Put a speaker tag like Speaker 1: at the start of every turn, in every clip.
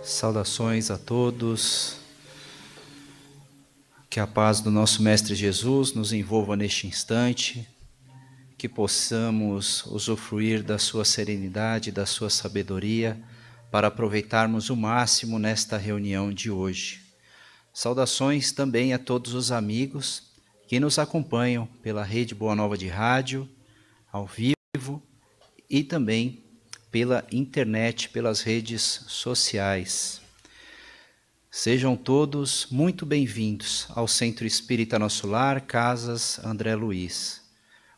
Speaker 1: Saudações a todos, que a paz do nosso Mestre Jesus nos envolva neste instante, que possamos usufruir da sua serenidade, da sua sabedoria, para aproveitarmos o máximo nesta reunião de hoje. Saudações também a todos os amigos que nos acompanham pela Rede Boa Nova de Rádio, ao vivo e também pela internet, pelas redes sociais. Sejam todos muito bem-vindos ao Centro Espírita Nosso Lar, Casas André Luiz.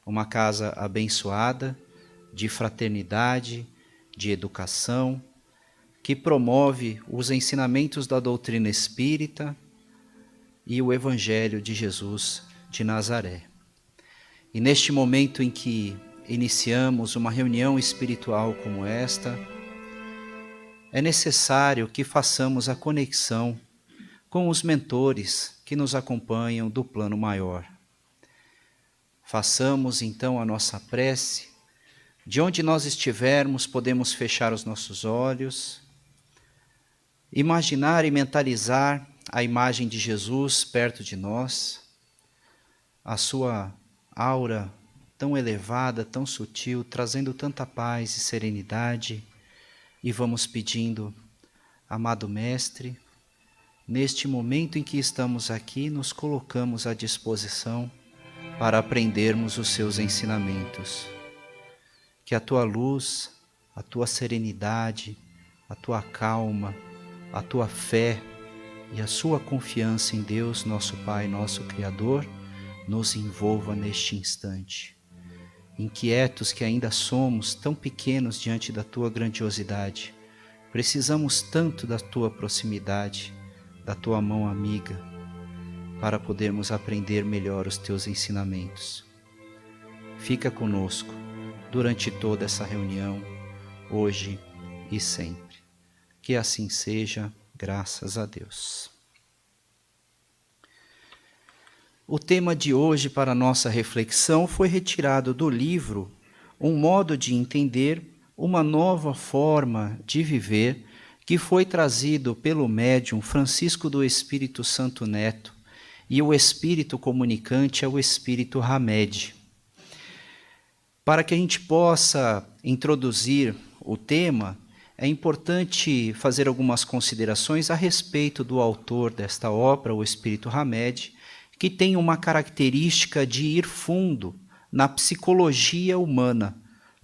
Speaker 1: Uma casa abençoada, de fraternidade, de educação, que promove os ensinamentos da doutrina espírita e o Evangelho de Jesus de Nazaré. E neste momento em que iniciamos uma reunião espiritual como esta, é necessário que façamos a conexão com os mentores que nos acompanham do plano maior. Façamos então a nossa prece. De onde nós estivermos, podemos fechar os nossos olhos, imaginar e mentalizar a imagem de Jesus perto de nós, a sua aura tão elevada, tão sutil, trazendo tanta paz e serenidade, e vamos pedindo, amado Mestre, neste momento em que estamos aqui, nos colocamos à disposição para aprendermos os seus ensinamentos. Que a tua luz, a tua serenidade, a tua calma, a tua fé e a sua confiança em Deus, nosso Pai, nosso Criador, nos envolva neste instante. Inquietos que ainda somos, tão pequenos diante da tua grandiosidade, precisamos tanto da tua proximidade, da tua mão amiga, para podermos aprender melhor os teus ensinamentos. Fica conosco durante toda essa reunião, hoje e sempre. Que assim seja, graças a Deus. O tema de hoje para nossa reflexão foi retirado do livro Um Modo de Entender, uma Nova Forma de Viver, que foi trazido pelo médium Francisco do Espírito Santo Neto, e o espírito comunicante é o espírito Hamed. Para que a gente possa introduzir o tema, é importante fazer algumas considerações a respeito do autor desta obra, o espírito Hamed, que tem uma característica de ir fundo na psicologia humana,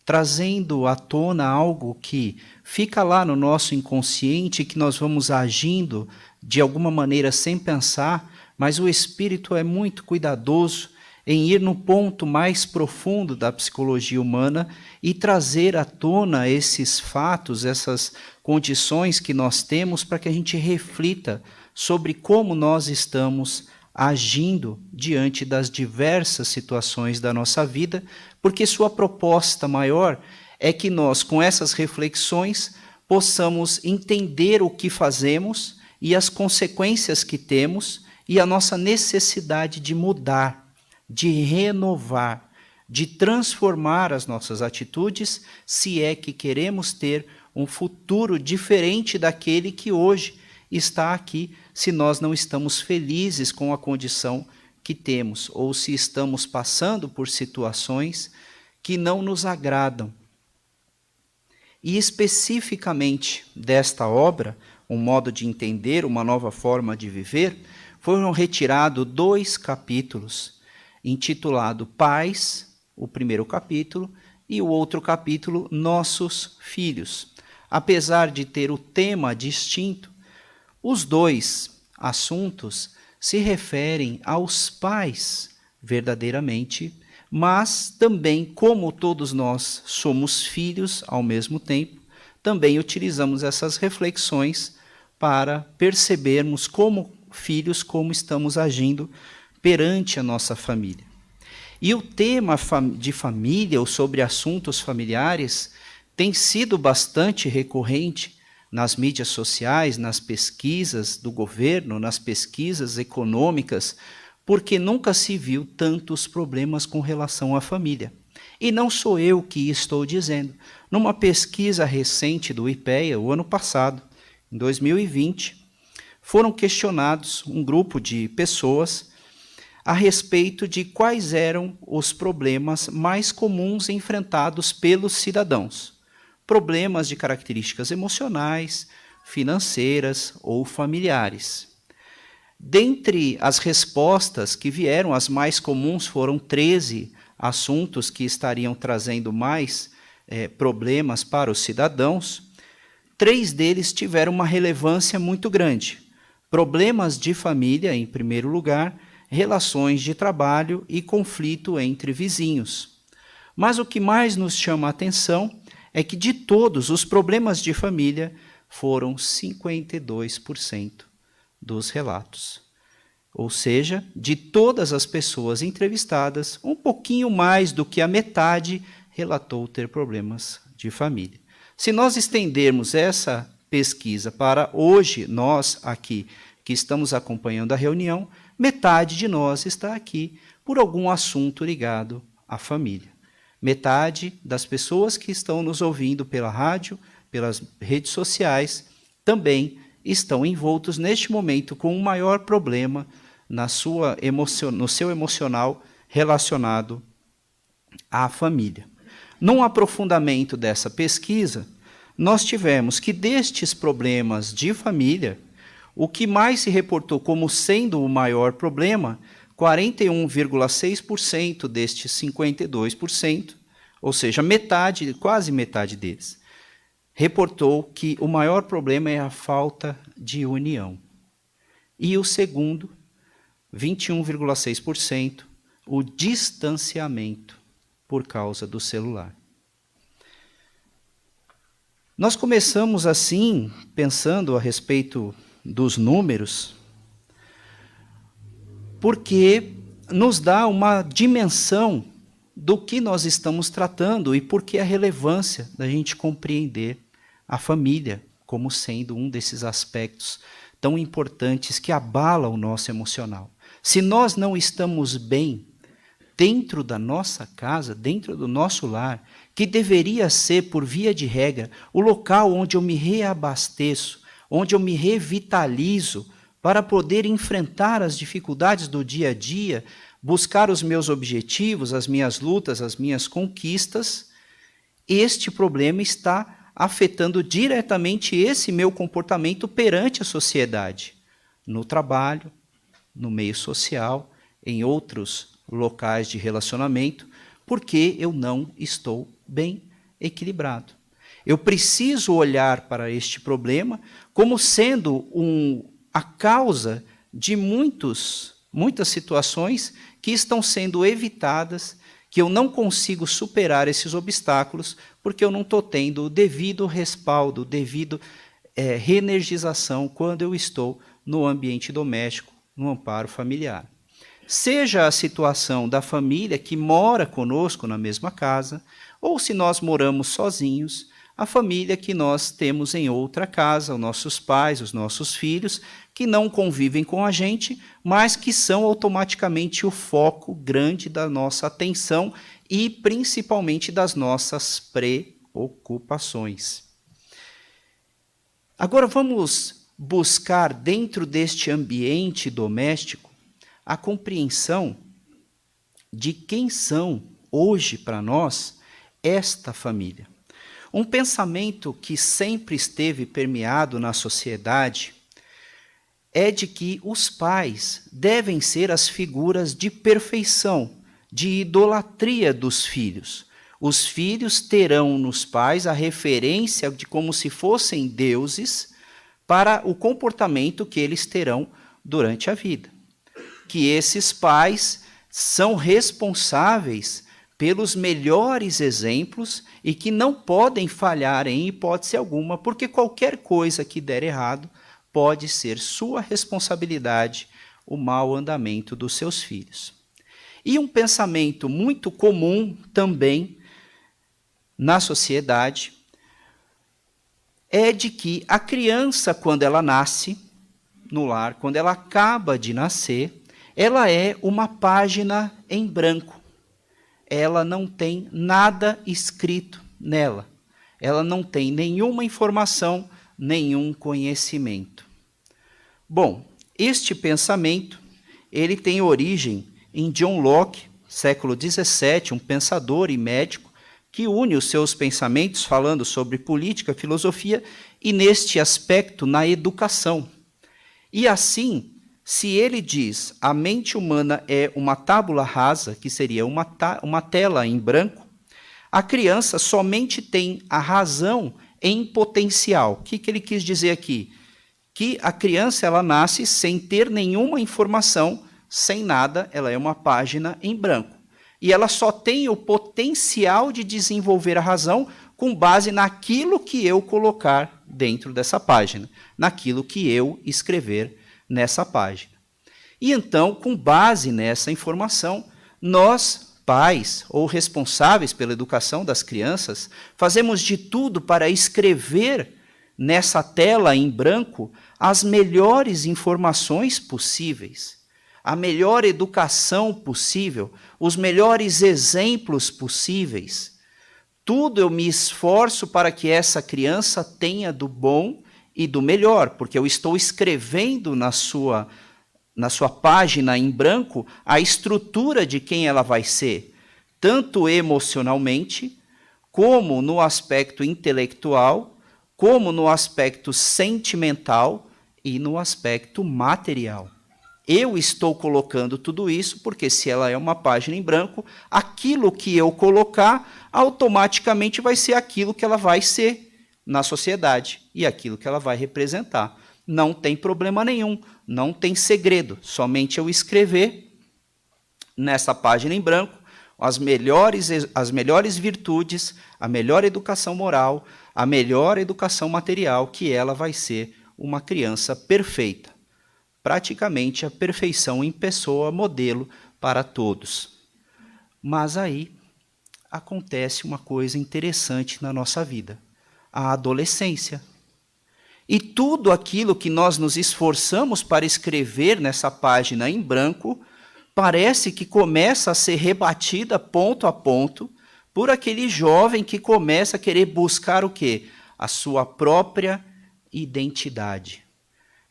Speaker 1: trazendo à tona algo que fica lá no nosso inconsciente, que nós vamos agindo de alguma maneira sem pensar, mas o espírito é muito cuidadoso em ir no ponto mais profundo da psicologia humana e trazer à tona esses fatos, essas condições que nós temos para que a gente reflita sobre como nós estamos agindo diante das diversas situações da nossa vida, porque sua proposta maior é que nós, com essas reflexões, possamos entender o que fazemos e as consequências que temos e a nossa necessidade de mudar, de renovar, de transformar as nossas atitudes, se é que queremos ter um futuro diferente daquele que hoje está aqui, se nós não estamos felizes com a condição que temos, ou se estamos passando por situações que não nos agradam. E especificamente desta obra, Um Modo de Entender, uma Nova Forma de Viver, foram retirados 2 capítulos, intitulado Pais, o primeiro capítulo, e o outro capítulo, Nossos Filhos. Apesar de ter o tema distinto, os 2 assuntos se referem aos pais verdadeiramente, mas também, como todos nós somos filhos ao mesmo tempo, também utilizamos essas reflexões para percebermos como filhos, como estamos agindo perante a nossa família. E o tema de família, ou sobre assuntos familiares, tem sido bastante recorrente nas mídias sociais, nas pesquisas do governo, nas pesquisas econômicas, porque nunca se viu tantos problemas com relação à família. E não sou eu que estou dizendo. Numa pesquisa recente do IPEA, o ano passado, em 2020, foram questionados um grupo de pessoas a respeito de quais eram os problemas mais comuns enfrentados pelos cidadãos. Problemas de características emocionais, financeiras ou familiares. Dentre as respostas que vieram, as mais comuns foram 13 assuntos que estariam trazendo mais problemas para os cidadãos. 3 deles tiveram uma relevância muito grande. Problemas de família, em primeiro lugar, relações de trabalho e conflito entre vizinhos. Mas o que mais nos chama a atenção é que, de todos os problemas de família, foram 52% dos relatos. Ou seja, de todas as pessoas entrevistadas, um pouquinho mais do que a metade relatou ter problemas de família. Se nós estendermos essa pesquisa para hoje, nós aqui que estamos acompanhando a reunião, metade de nós está aqui por algum assunto ligado à família. Metade das pessoas que estão nos ouvindo pela rádio, pelas redes sociais, também estão envoltos neste momento com um maior problema no seu emocional relacionado à família. Num aprofundamento dessa pesquisa, nós tivemos que destes problemas de família, o que mais se reportou como sendo o maior problema, 41,6% destes 52%, ou seja, metade, quase metade deles, reportou que o maior problema é a falta de união. E o segundo, 21,6%, o distanciamento por causa do celular. Nós começamos assim, pensando a respeito dos números, porque nos dá uma dimensão do que nós estamos tratando e por que a relevância da gente compreender a família como sendo um desses aspectos tão importantes que abala o nosso emocional. Se nós não estamos bem dentro da nossa casa, dentro do nosso lar, que deveria ser, por via de regra, o local onde eu me reabasteço, onde eu me revitalizo para poder enfrentar as dificuldades do dia a dia, buscar os meus objetivos, as minhas lutas, as minhas conquistas, este problema está afetando diretamente esse meu comportamento perante a sociedade, no trabalho, no meio social, em outros locais de relacionamento, porque eu não estou bem equilibrado. Eu preciso olhar para este problema como sendo a causa de muitas situações que estão sendo evitadas, que eu não consigo superar esses obstáculos, porque eu não estou tendo o devido respaldo, devido reenergização quando eu estou no ambiente doméstico, no amparo familiar. Seja a situação da família que mora conosco na mesma casa, ou se nós moramos sozinhos, a família que nós temos em outra casa, os nossos pais, os nossos filhos, que não convivem com a gente, mas que são automaticamente o foco grande da nossa atenção e principalmente das nossas preocupações. Agora vamos buscar dentro deste ambiente doméstico a compreensão de quem são hoje para nós esta família. Um pensamento que sempre esteve permeado na sociedade é de que os pais devem ser as figuras de perfeição, de idolatria dos filhos. Os filhos terão nos pais a referência de como se fossem deuses para o comportamento que eles terão durante a vida. Que esses pais são responsáveis pelos melhores exemplos e que não podem falhar em hipótese alguma, porque qualquer coisa que der errado pode ser sua responsabilidade o mau andamento dos seus filhos. E um pensamento muito comum também na sociedade é de que a criança, quando ela nasce no lar, quando ela acaba de nascer, ela é uma página em branco. Ela não tem nada escrito nela. Ela não tem nenhuma informação, nenhum conhecimento. Bom, este pensamento, ele tem origem em John Locke, século XVII, um pensador e médico, que une os seus pensamentos falando sobre política, filosofia e, neste aspecto, na educação. E assim, se ele diz a mente humana é uma tábula rasa, que seria uma tela em branco, a criança somente tem a razão em potencial. O que ele quis dizer aqui? Que a criança ela nasce sem ter nenhuma informação, sem nada, ela é uma página em branco. E ela só tem o potencial de desenvolver a razão com base naquilo que eu colocar dentro dessa página, naquilo que eu escrever nessa página. E então, com base nessa informação, nós, pais ou responsáveis pela educação das crianças, fazemos de tudo para escrever nessa tela em branco as melhores informações possíveis, a melhor educação possível, os melhores exemplos possíveis. Tudo eu me esforço para que essa criança tenha do bom e do melhor, porque eu estou escrevendo na sua página em branco a estrutura de quem ela vai ser, tanto emocionalmente, como no aspecto intelectual, como no aspecto sentimental e no aspecto material. Eu estou colocando tudo isso porque, se ela é uma página em branco, aquilo que eu colocar automaticamente vai ser aquilo que ela vai ser na sociedade e aquilo que ela vai representar. Não tem problema nenhum, não tem segredo, somente eu escrever nessa página em branco as melhores virtudes, a melhor educação moral, a melhor educação material, que ela vai ser uma criança perfeita. Praticamente a perfeição em pessoa, modelo para todos. Mas aí acontece uma coisa interessante na nossa vida, a adolescência. E tudo aquilo que nós nos esforçamos para escrever nessa página em branco, parece que começa a ser rebatida ponto a ponto por aquele jovem que começa a querer buscar o quê? A sua própria identidade.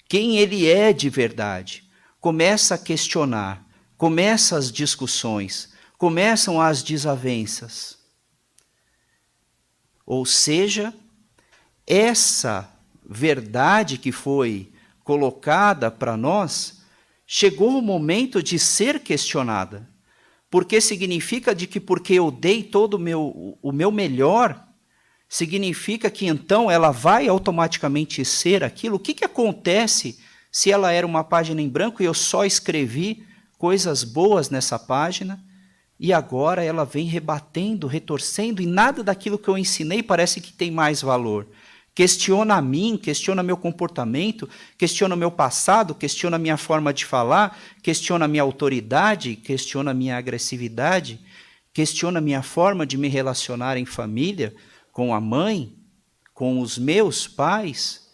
Speaker 1: Quem ele é de verdade. Começa a questionar, começam as discussões, começam as desavenças. Ou seja, essa verdade que foi colocada para nós, chegou o momento de ser questionada. Porque significa de que porque eu dei todo o meu melhor, significa que então ela vai automaticamente ser aquilo? O que acontece se ela era uma página em branco e eu só escrevi coisas boas nessa página e agora ela vem rebatendo, retorcendo e nada daquilo que eu ensinei parece que tem mais valor? Questiona a mim, questiona meu comportamento, questiona o meu passado, questiona a minha forma de falar, questiona a minha autoridade, questiona a minha agressividade, questiona a minha forma de me relacionar em família, com a mãe, com os meus pais.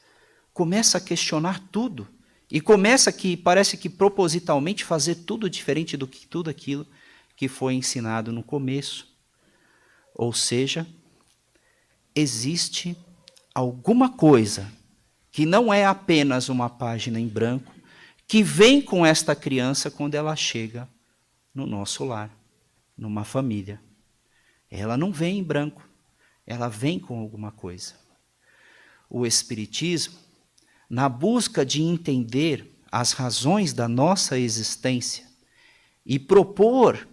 Speaker 1: Começa a questionar tudo. E começa que parece que propositalmente fazer tudo diferente do que tudo aquilo que foi ensinado no começo. Ou seja, existe alguma coisa que não é apenas uma página em branco, que vem com esta criança quando ela chega no nosso lar, numa família. Ela não vem em branco, ela vem com alguma coisa. O Espiritismo, na busca de entender as razões da nossa existência e propor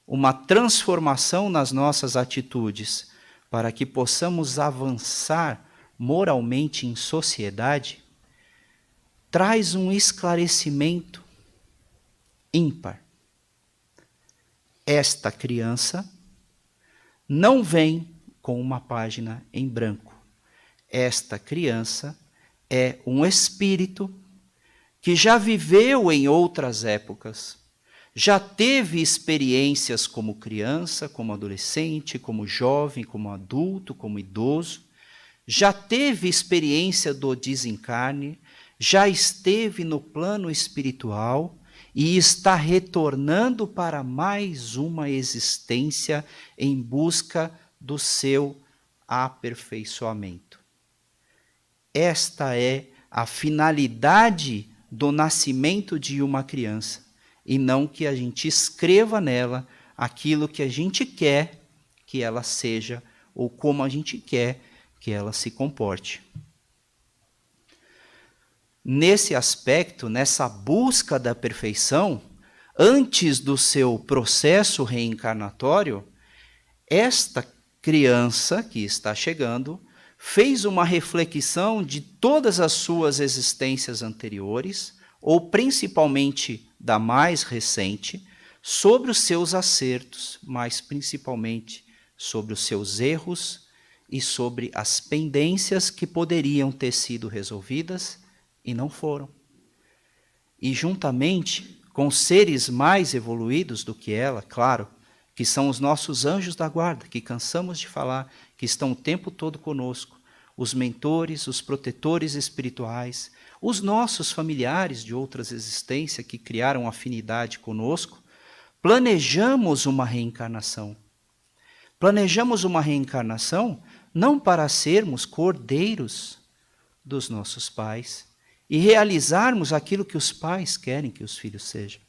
Speaker 1: uma transformação nas nossas atitudes para que possamos avançar moralmente em sociedade, traz um esclarecimento ímpar. Esta criança não vem com uma página em branco. Esta criança é um espírito que já viveu em outras épocas, já teve experiências como criança, como adolescente, como jovem, como adulto, como idoso, já teve experiência do desencarne, já esteve no plano espiritual e está retornando para mais uma existência em busca do seu aperfeiçoamento. Esta é a finalidade do nascimento de uma criança, e não que a gente escreva nela aquilo que a gente quer que ela seja ou como a gente quer que ela se comporte. Nesse aspecto, nessa busca da perfeição, antes do seu processo reencarnatório, esta criança que está chegando fez uma reflexão de todas as suas existências anteriores, ou principalmente da mais recente, sobre os seus acertos, mas principalmente sobre os seus erros e sobre as pendências que poderiam ter sido resolvidas e não foram. E juntamente com seres mais evoluídos do que ela, claro, que são os nossos anjos da guarda, que cansamos de falar, que estão o tempo todo conosco, os mentores, os protetores espirituais, os nossos familiares de outras existências que criaram afinidade conosco, planejamos uma reencarnação. Planejamos uma reencarnação não para sermos cordeiros dos nossos pais e realizarmos aquilo que os pais querem que os filhos sejam.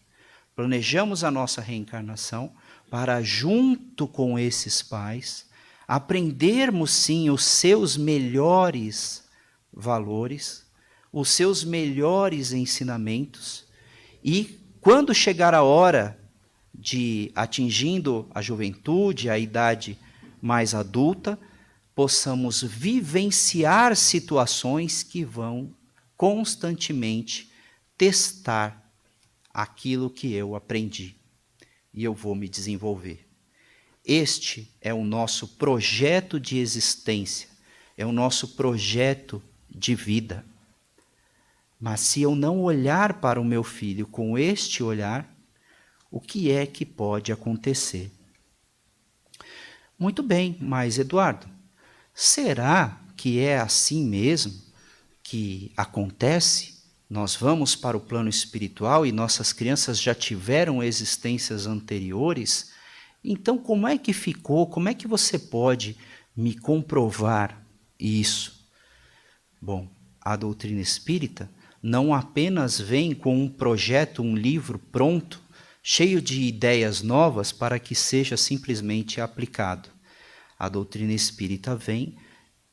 Speaker 1: Planejamos a nossa reencarnação para, junto com esses pais, aprendermos sim os seus melhores valores, os seus melhores ensinamentos, e quando chegar a hora de, atingindo a juventude, a idade mais adulta, possamos vivenciar situações que vão constantemente testar aquilo que eu aprendi e eu vou me desenvolver. Este é o nosso projeto de existência, é o nosso projeto de vida. Mas se eu não olhar para o meu filho com este olhar, o que é que pode acontecer? Muito bem, mas Eduardo, será que é assim mesmo que acontece? Nós vamos para o plano espiritual e nossas crianças já tiveram existências anteriores? Então, como é que ficou? Como é que você pode me comprovar isso? Bom, a doutrina espírita não apenas vem com um projeto, um livro pronto, cheio de ideias novas para que seja simplesmente aplicado. A doutrina espírita vem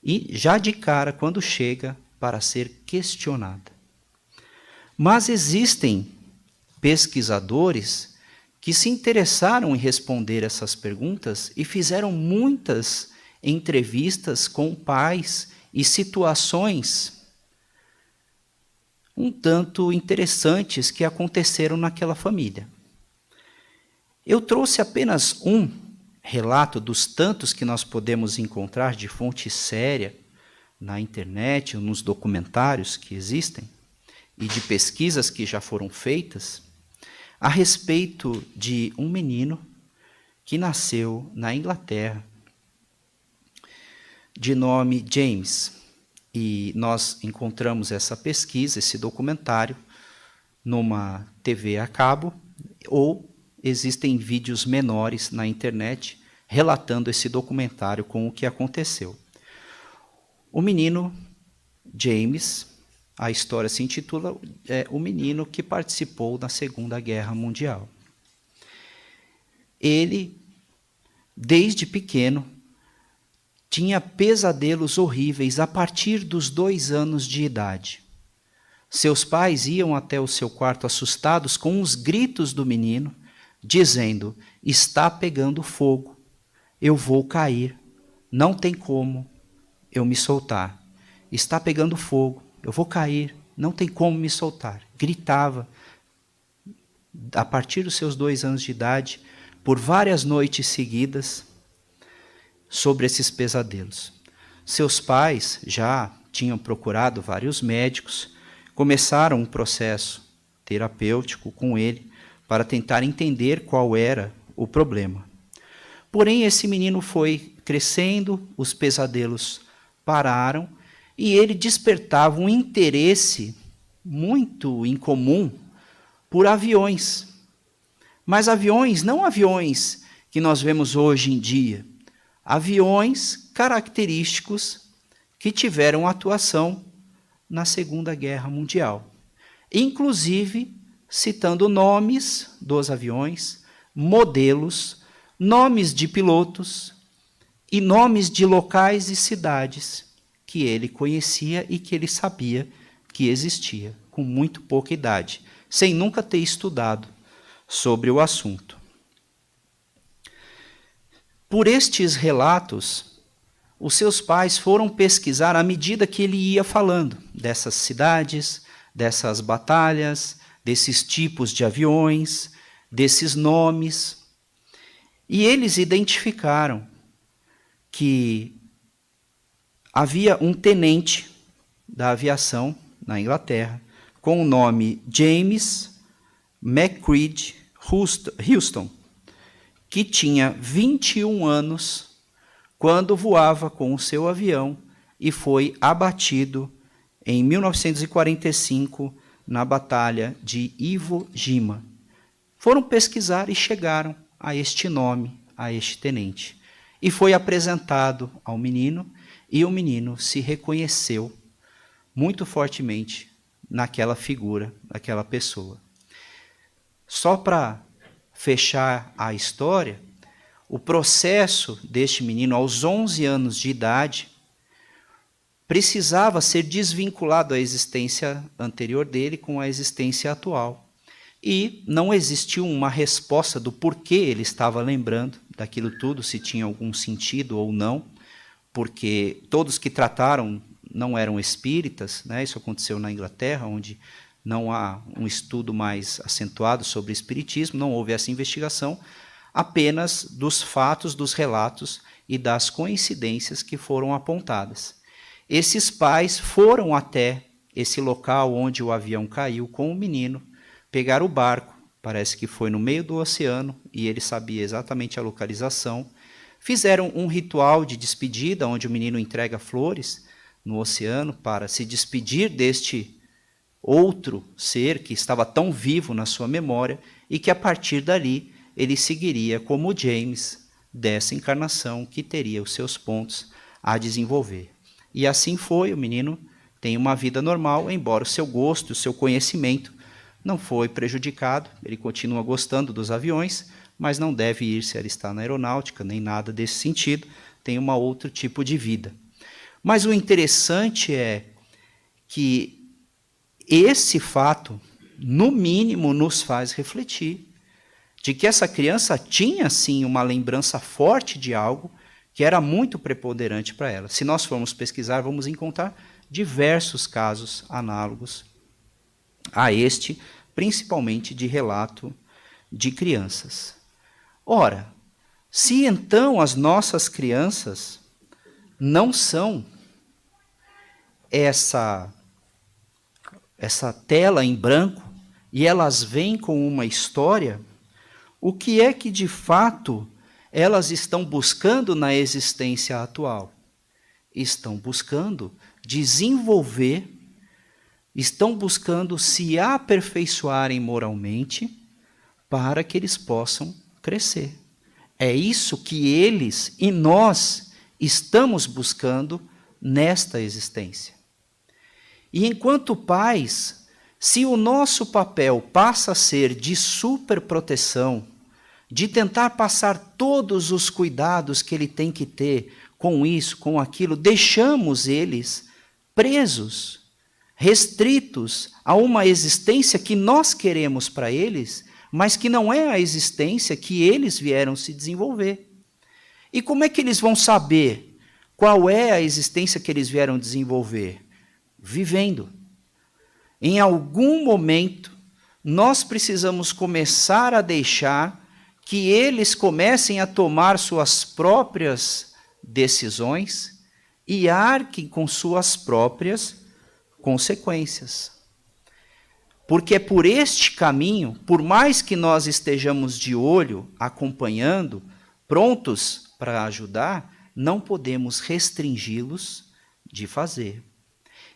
Speaker 1: e, já de cara, quando chega, para ser questionada. Mas existem pesquisadores que se interessaram em responder essas perguntas e fizeram muitas entrevistas com pais e situações um tanto interessantes que aconteceram naquela família. Eu trouxe apenas um relato dos tantos que nós podemos encontrar de fonte séria na internet, nos documentários que existem, e de pesquisas que já foram feitas, a respeito de um menino que nasceu na Inglaterra, de nome James. E nós encontramos essa pesquisa, esse documentário, numa TV a cabo, ou existem vídeos menores na internet relatando esse documentário com o que aconteceu. O menino James, a história se intitula O Menino que Participou da Segunda Guerra Mundial. Ele, desde pequeno, tinha pesadelos horríveis a partir dos 2 anos de idade. Seus pais iam até o seu quarto assustados com os gritos do menino, dizendo: está pegando fogo, eu vou cair, não tem como eu me soltar. Está pegando fogo, eu vou cair, não tem como me soltar. Gritava, a partir dos seus 2 anos de idade, por várias noites seguidas, sobre esses pesadelos. Seus pais já tinham procurado vários médicos, começaram um processo terapêutico com ele para tentar entender qual era o problema. Porém, esse menino foi crescendo, os pesadelos pararam e ele despertava um interesse muito incomum por aviões. Mas aviões, não aviões que nós vemos hoje em dia, aviões característicos que tiveram atuação na Segunda Guerra Mundial. Inclusive, citando nomes dos aviões, modelos, nomes de pilotos e nomes de locais e cidades que ele conhecia e que ele sabia que existia, com muito pouca idade, sem nunca ter estudado sobre o assunto. Por estes relatos, os seus pais foram pesquisar à medida que ele ia falando dessas cidades, dessas batalhas, desses tipos de aviões, desses nomes. E eles identificaram que havia um tenente da aviação na Inglaterra com o nome James McCready Houston, que tinha 21 anos quando voava com o seu avião e foi abatido em 1945 na Batalha de Iwo Jima. Foram pesquisar e chegaram a este nome, a este tenente. E foi apresentado ao menino, e o menino se reconheceu muito fortemente naquela figura, naquela pessoa. Só para fechar a história, o processo deste menino, aos 11 anos de idade, precisava ser desvinculado à existência anterior dele com a existência atual. E não existiu uma resposta do porquê ele estava lembrando daquilo tudo, se tinha algum sentido ou não, porque todos que trataram não eram espíritas, né? Isso aconteceu na Inglaterra, onde não há um estudo mais acentuado sobre espiritismo, não houve essa investigação, apenas dos fatos, dos relatos e das coincidências que foram apontadas. Esses pais foram até esse local onde o avião caiu com o menino, pegaram o barco, parece que foi no meio do oceano, e ele sabia exatamente a localização, fizeram um ritual de despedida, onde o menino entrega flores no oceano para se despedir deste outro ser que estava tão vivo na sua memória e que a partir dali ele seguiria como James dessa encarnação que teria os seus pontos a desenvolver. E assim foi, o menino tem uma vida normal, embora o seu gosto, o seu conhecimento não foi prejudicado, ele continua gostando dos aviões, mas não deve ir se alistar na aeronáutica, nem nada desse sentido, tem um outro tipo de vida. Mas o interessante é que esse fato, no mínimo, nos faz refletir de que essa criança tinha, sim, uma lembrança forte de algo que era muito preponderante para ela. Se nós formos pesquisar, vamos encontrar diversos casos análogos a este, principalmente de relato de crianças. Ora, se então as nossas crianças não são essa tela em branco e elas vêm com uma história, o que é que de fato elas estão buscando na existência atual? Estão buscando desenvolver, estão buscando se aperfeiçoarem moralmente para que eles possam crescer. É isso que eles e nós estamos buscando nesta existência. E enquanto pais, se o nosso papel passa a ser de superproteção, de tentar passar todos os cuidados que ele tem que ter com isso, com aquilo, deixamos eles presos, restritos a uma existência que nós queremos para eles, mas que não é a existência que eles vieram se desenvolver. E como é que eles vão saber qual é a existência que eles vieram desenvolver? Vivendo. Em algum momento, nós precisamos começar a deixar que eles comecem a tomar suas próprias decisões e arquem com suas próprias consequências. Porque é por este caminho, por mais que nós estejamos de olho, acompanhando, prontos para ajudar, não podemos restringi-los de fazer.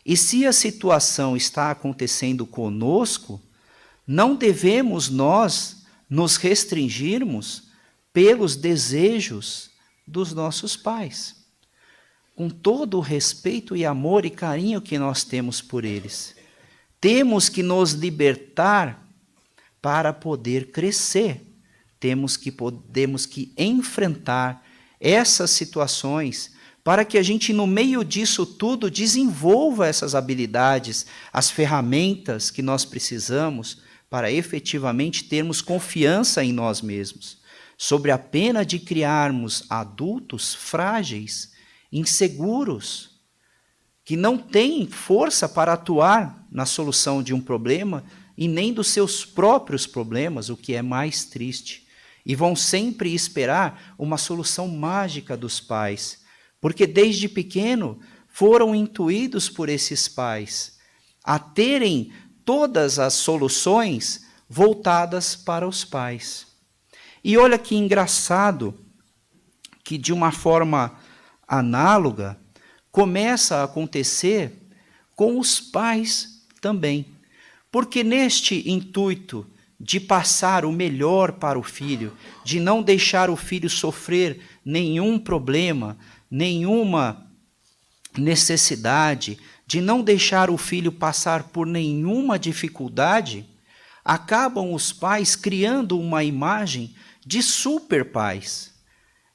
Speaker 1: E se a situação está acontecendo conosco, Não devemos nós nos restringirmos pelos desejos dos nossos pais, com todo o respeito e amor e carinho que nós temos por eles. Temos que nos libertar para poder crescer. Temos que enfrentar essas situações para que a gente, no meio disso tudo, desenvolva essas habilidades, as ferramentas que nós precisamos para efetivamente termos confiança em nós mesmos, sobre a pena de criarmos adultos frágeis, inseguros, que não têm força para atuar na solução de um problema e nem dos seus próprios problemas, o que é mais triste. E vão sempre esperar uma solução mágica dos pais, porque desde pequeno foram intuídos por esses pais a terem todas as soluções voltadas para os pais. E olha que engraçado que, de uma forma análoga, começa a acontecer com os pais também. Porque neste intuito de passar o melhor para o filho, de não deixar o filho sofrer nenhum problema, nenhuma necessidade, de não deixar o filho passar por nenhuma dificuldade, acabam os pais criando uma imagem de super pais,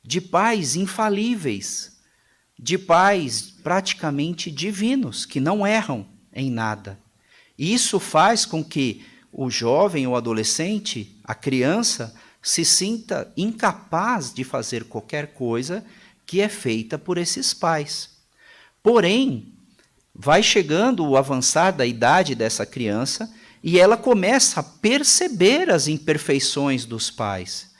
Speaker 1: de pais infalíveis, de pais praticamente divinos, que não erram em nada. E isso faz com que o jovem ou adolescente, a criança, se sinta incapaz de fazer qualquer coisa que é feita por esses pais. Porém, vai chegando o avançar da idade dessa criança e ela começa a perceber as imperfeições dos pais,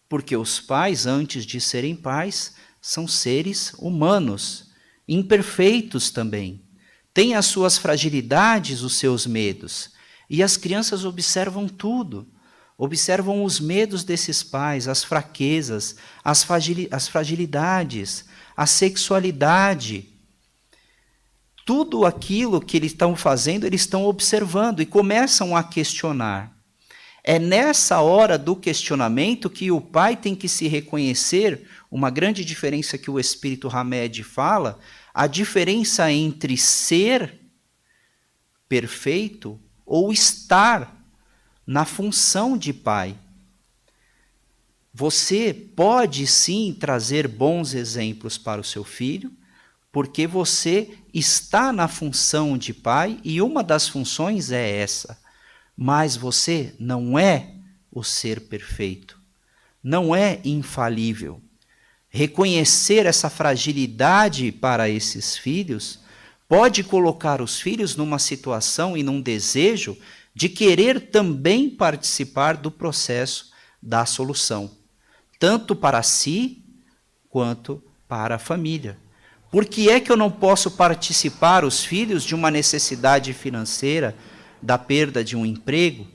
Speaker 1: porque os pais, antes de serem pais, são seres humanos, imperfeitos também. Têm as suas fragilidades, os seus medos. E as crianças observam tudo. Observam os medos desses pais, as fraquezas, as fragilidades, a sexualidade. Tudo aquilo que eles estão fazendo, eles estão observando e começam a questionar. É nessa hora do questionamento que o pai tem que se reconhecer, uma grande diferença que o Espírito Hamed fala, a diferença entre ser perfeito ou estar na função de pai. Você pode sim trazer bons exemplos para o seu filho, porque você está na função de pai e uma das funções é essa. Mas você não é o ser perfeito, não é infalível. Reconhecer essa fragilidade para esses filhos pode colocar os filhos numa situação e num desejo de querer também participar do processo da solução, tanto para si quanto para a família. Por que é que eu não posso participar, os filhos, de uma necessidade financeira, da perda de um emprego,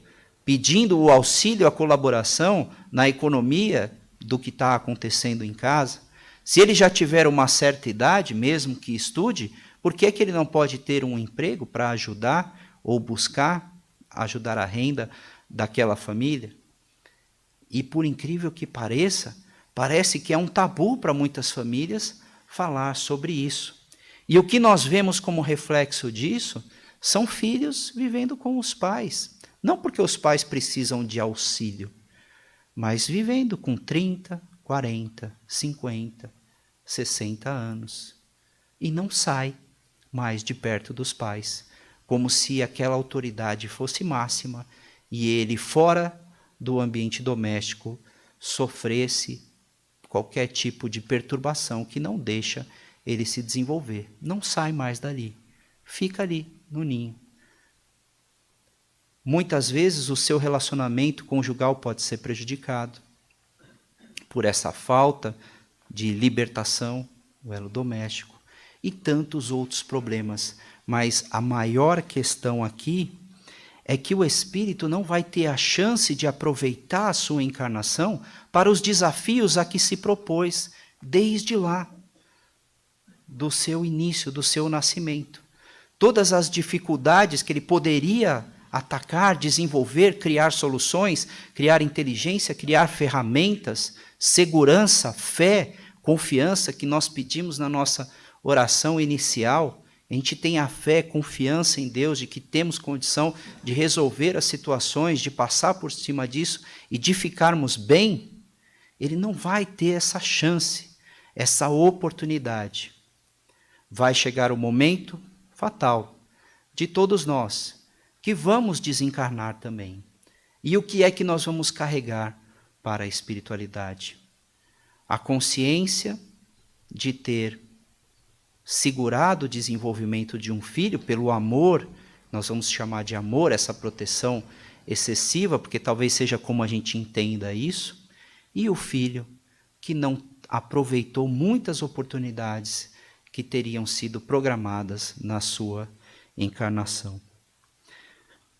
Speaker 1: pedindo o auxílio, a colaboração na economia do que está acontecendo em casa? Se ele já tiver uma certa idade, mesmo que estude, por que é que ele não pode ter um emprego para ajudar ou buscar ajudar a renda daquela família? E por incrível que pareça, parece que é um tabu para muitas famílias falar sobre isso. E o que nós vemos como reflexo disso são filhos vivendo com os pais. Não porque os pais precisam de auxílio, mas vivendo com 30, 40, 50, 60 anos. E não sai mais de perto dos pais, como se aquela autoridade fosse máxima e ele, fora do ambiente doméstico, sofresse qualquer tipo de perturbação que não deixa ele se desenvolver. Não sai mais dali, fica ali no ninho. Muitas vezes o seu relacionamento conjugal pode ser prejudicado por essa falta de libertação, o elo doméstico, e tantos outros problemas. Mas a maior questão aqui é que o espírito não vai ter a chance de aproveitar a sua encarnação para os desafios a que se propôs desde lá, do seu início, do seu nascimento. Todas as dificuldades que ele poderia atacar, desenvolver, criar soluções, criar inteligência, criar ferramentas, segurança, fé, confiança que nós pedimos na nossa oração inicial. A gente tem a fé, confiança em Deus, de que temos condição de resolver as situações, de passar por cima disso e de ficarmos bem. Ele não vai ter essa chance, essa oportunidade. Vai chegar o momento fatal de todos nós, que vamos desencarnar também. E o que é que nós vamos carregar para a espiritualidade? A consciência de ter segurado o desenvolvimento de um filho pelo amor, nós vamos chamar de amor, essa proteção excessiva, porque talvez seja como a gente entenda isso, e o filho que não aproveitou muitas oportunidades que teriam sido programadas na sua encarnação.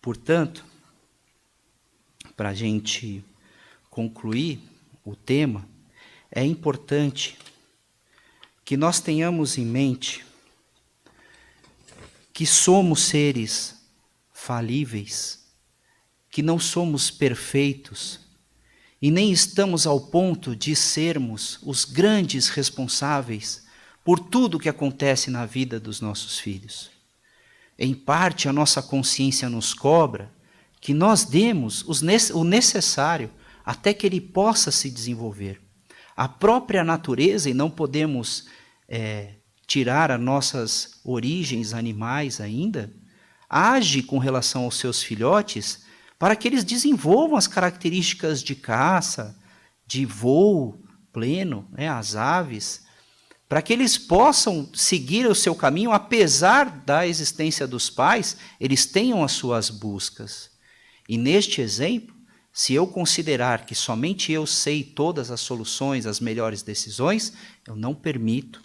Speaker 1: Portanto, para a gente concluir o tema, é importante que nós tenhamos em mente que somos seres falíveis, que não somos perfeitos e nem estamos ao ponto de sermos os grandes responsáveis por tudo que acontece na vida dos nossos filhos. Em parte, a nossa consciência nos cobra que nós demos o necessário até que ele possa se desenvolver. A própria natureza, e não podemos tirar as nossas origens animais ainda, age com relação aos seus filhotes para que eles desenvolvam as características de caça, de voo pleno, as aves, para que eles possam seguir o seu caminho, apesar da existência dos pais, eles tenham as suas buscas. E neste exemplo, se eu considerar que somente eu sei todas as soluções, as melhores decisões, eu não permito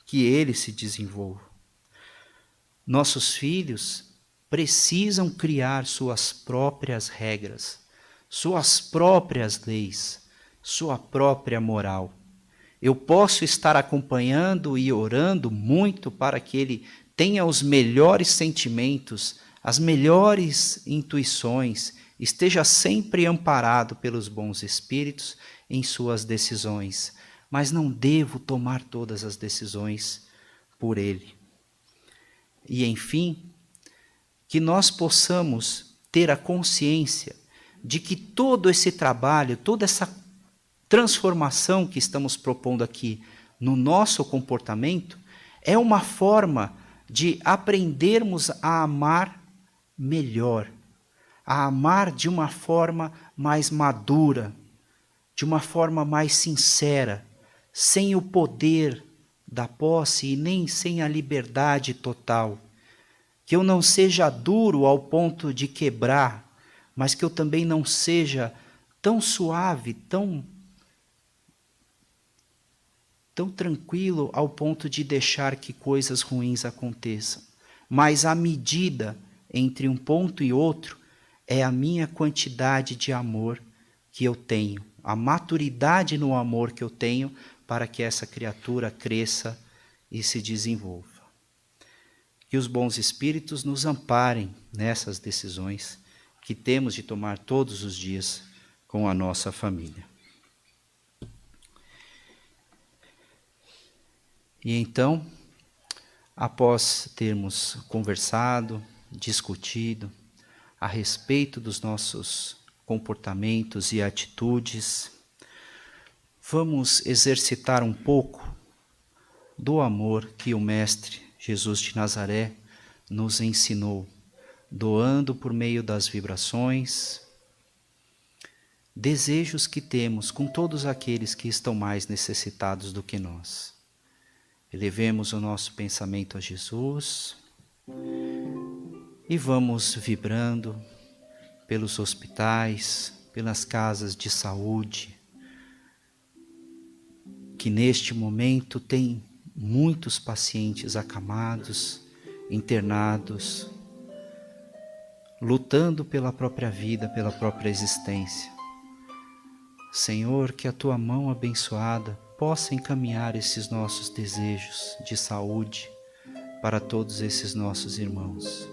Speaker 1: que eles se desenvolvam. Nossos filhos precisam criar suas próprias regras, suas próprias leis, sua própria moral. Eu posso estar acompanhando e orando muito para que ele tenha os melhores sentimentos, as melhores intuições, esteja sempre amparado pelos bons espíritos em suas decisões, mas não devo tomar todas as decisões por ele. E, enfim, que nós possamos ter a consciência de que todo esse trabalho, toda essa transformação que estamos propondo aqui no nosso comportamento é uma forma de aprendermos a amar melhor, a amar de uma forma mais madura, de uma forma mais sincera, sem o poder da posse e nem sem a liberdade total. Que eu não seja duro ao ponto de quebrar, mas que eu também não seja tão suave, tão tranquilo ao ponto de deixar que coisas ruins aconteçam. Mas a medida entre um ponto e outro é a minha quantidade de amor que eu tenho, a maturidade no amor que eu tenho para que essa criatura cresça e se desenvolva. Que os bons espíritos nos amparem nessas decisões que temos de tomar todos os dias com a nossa família. E então, após termos conversado, discutido a respeito dos nossos comportamentos e atitudes, vamos exercitar um pouco do amor que o Mestre Jesus de Nazaré nos ensinou, doando por meio das vibrações, desejos que temos com todos aqueles que estão mais necessitados do que nós. Elevemos o nosso pensamento a Jesus e vamos vibrando pelos hospitais, pelas casas de saúde, que neste momento tem muitos pacientes acamados, internados, lutando pela própria vida, pela própria existência. Senhor, que a Tua mão abençoada possa encaminhar esses nossos desejos de saúde para todos esses nossos irmãos.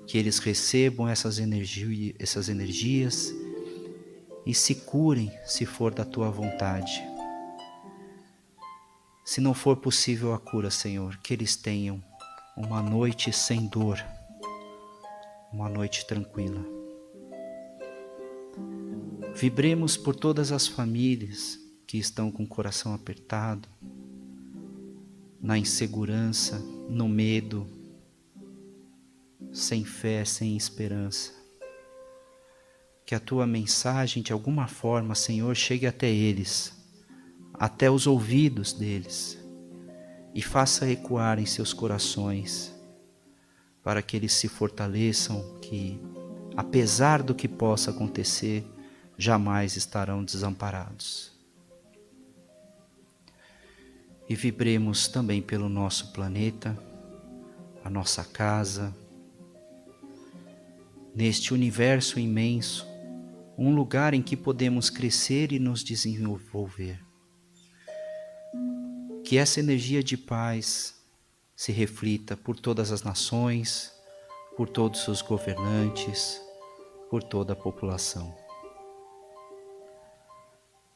Speaker 1: que eles recebam essas energias e se curem, se for da tua vontade. Se não for possível a cura, Senhor, que eles tenham uma noite sem dor, uma noite tranquila. Vibremos por todas as famílias que estão com o coração apertado, na insegurança, no medo, sem fé, sem esperança. Que a tua mensagem, de alguma forma, Senhor, chegue até eles, até os ouvidos deles, e faça ecoar em seus corações, para que eles se fortaleçam, que, apesar do que possa acontecer, jamais estarão desamparados. E vibremos também pelo nosso planeta, a nossa casa, neste universo imenso, um lugar em que podemos crescer e nos desenvolver. Que essa energia de paz se reflita por todas as nações, por todos os governantes, por toda a população.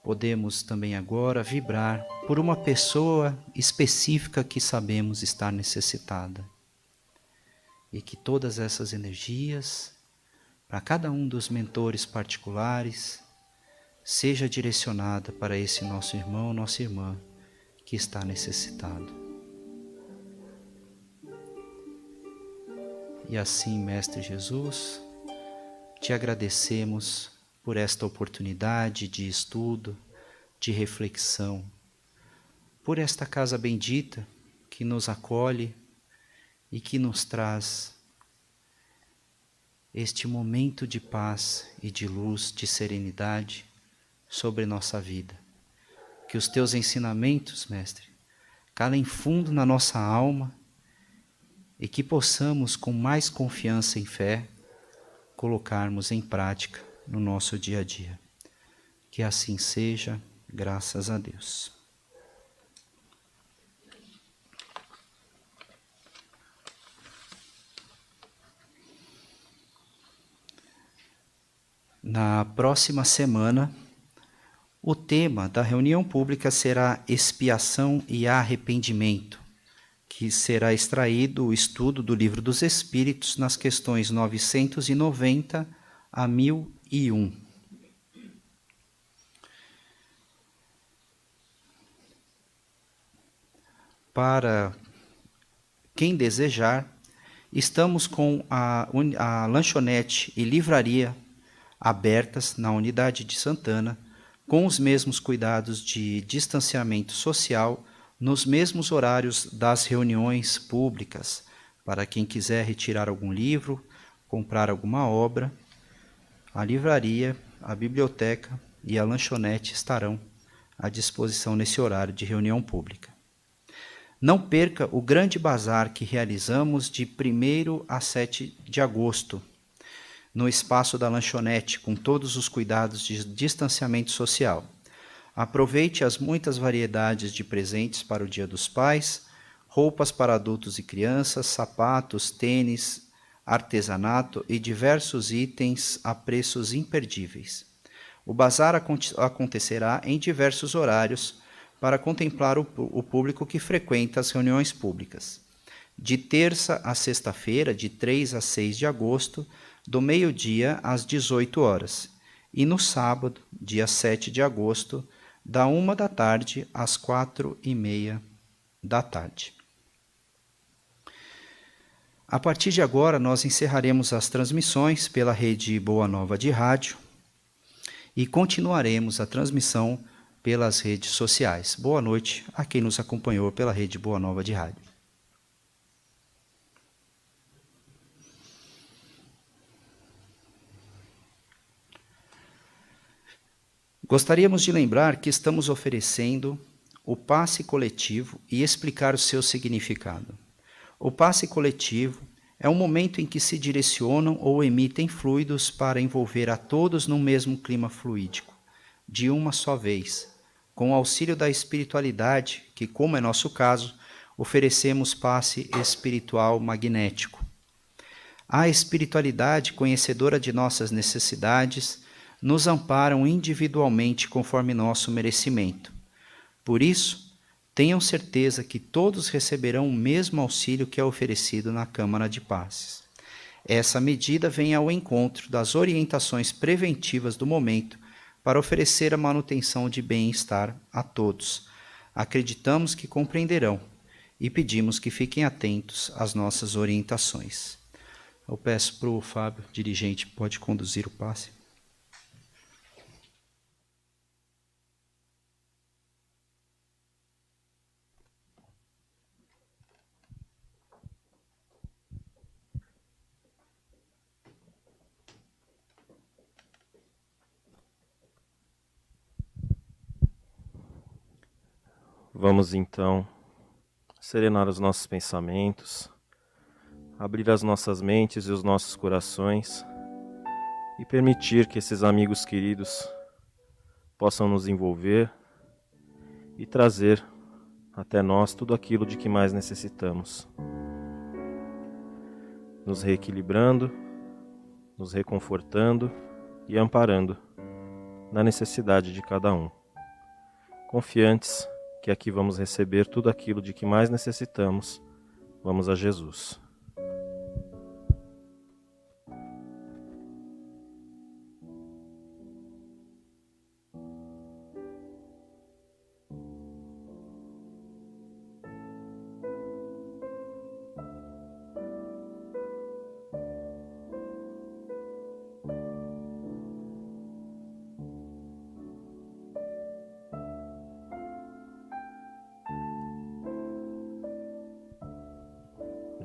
Speaker 1: Podemos também agora vibrar por uma pessoa específica que sabemos estar necessitada. E que todas essas energias, para cada um dos mentores particulares, seja direcionada para esse nosso irmão, nossa irmã, que está necessitado. E assim, Mestre Jesus, te agradecemos por esta oportunidade de estudo, de reflexão, por esta casa bendita que nos acolhe e que nos traz este momento de paz e de luz, de serenidade sobre nossa vida. Que os teus ensinamentos, Mestre, calem fundo na nossa alma e que possamos, com mais confiança e fé, colocarmos em prática no nosso dia a dia. Que assim seja, graças a Deus. Na próxima semana, o tema da reunião pública será expiação e arrependimento, que será extraído o estudo do Livro dos Espíritos nas questões 990 a 1001. Para quem desejar, estamos com a lanchonete e livraria abertas na unidade de Santana, com os mesmos cuidados de distanciamento social, nos mesmos horários das reuniões públicas, para quem quiser retirar algum livro, comprar alguma obra. A livraria, a biblioteca e a lanchonete estarão à disposição nesse horário de reunião pública. Não perca o grande bazar que realizamos de 1º a 7 de agosto, no espaço da lanchonete, com todos os cuidados de distanciamento social. Aproveite as muitas variedades de presentes para o Dia dos Pais, roupas para adultos e crianças, sapatos, tênis, artesanato e diversos itens a preços imperdíveis. O bazar acontecerá em diversos horários para contemplar o público que frequenta as reuniões públicas. De terça a sexta-feira, de 3 a 6 de agosto, do meio-dia às 18 horas, e no sábado, dia 7 de agosto, da 1 da tarde às 4:30 da tarde. A partir de agora, nós encerraremos as transmissões pela rede Boa Nova de Rádio e continuaremos a transmissão pelas redes sociais. Boa noite a quem nos acompanhou pela rede Boa Nova de Rádio. Gostaríamos de lembrar que estamos oferecendo o passe coletivo e explicar o seu significado. O passe coletivo é um momento em que se direcionam ou emitem fluidos para envolver a todos num mesmo clima fluídico, de uma só vez, com o auxílio da espiritualidade, que, como é nosso caso, oferecemos passe espiritual magnético. A espiritualidade, conhecedora de nossas necessidades, nos amparam individualmente conforme nosso merecimento. Por isso, tenham certeza que todos receberão o mesmo auxílio que é oferecido na Câmara de Passes. Essa medida vem ao encontro das orientações preventivas do momento para oferecer a manutenção de bem-estar a todos. Acreditamos que compreenderão e pedimos que fiquem atentos às nossas orientações. Eu peço para o Fábio, dirigente, pode conduzir o passe.
Speaker 2: Vamos então serenar os nossos pensamentos, abrir as nossas mentes e os nossos corações e permitir que esses amigos queridos possam nos envolver e trazer até nós tudo aquilo de que mais necessitamos, nos reequilibrando, nos reconfortando e amparando na necessidade de cada um, confiantes que aqui vamos receber tudo aquilo de que mais necessitamos. Vamos a Jesus.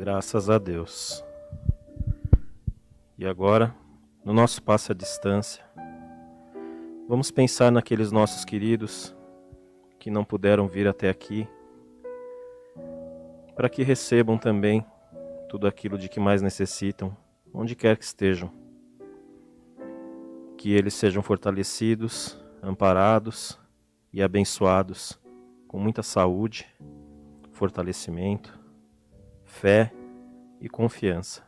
Speaker 2: Graças a Deus. E agora, no nosso passe à distância, vamos pensar naqueles nossos queridos que não puderam vir até aqui, para que recebam também tudo aquilo de que mais necessitam, onde quer que estejam. Que eles sejam fortalecidos, amparados e abençoados, com muita saúde, fortalecimento, fé e confiança.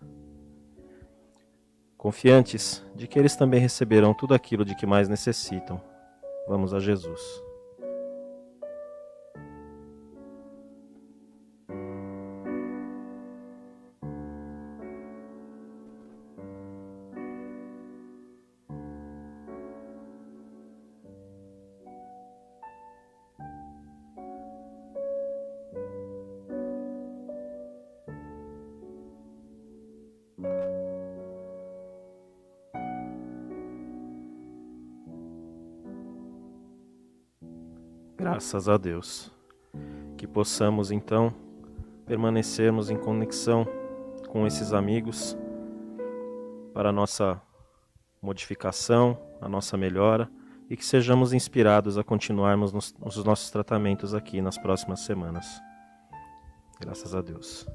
Speaker 2: Confiantes de que eles também receberão tudo aquilo de que mais necessitam. Vamos a Jesus. Graças a Deus. Que possamos então permanecermos em conexão com esses amigos para a nossa modificação, a nossa melhora e que sejamos inspirados a continuarmos nos nossos tratamentos aqui nas próximas semanas. Graças a Deus.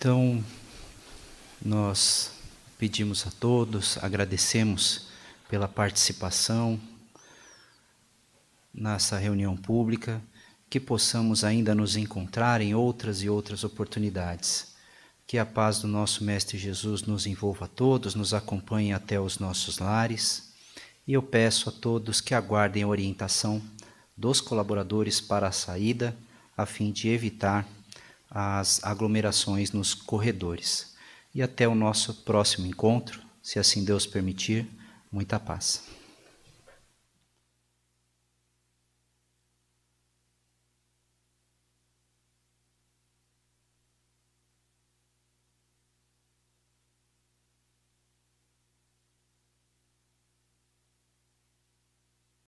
Speaker 1: Então, nós pedimos a todos, agradecemos pela participação nessa reunião pública, que possamos ainda nos encontrar em outras e outras oportunidades. Que a paz do nosso Mestre Jesus nos envolva a todos, nos acompanhe até os nossos lares. E eu peço a todos que aguardem a orientação dos colaboradores para a saída, a fim de evitar as aglomerações nos corredores. E até o nosso próximo encontro, se assim Deus permitir, muita paz.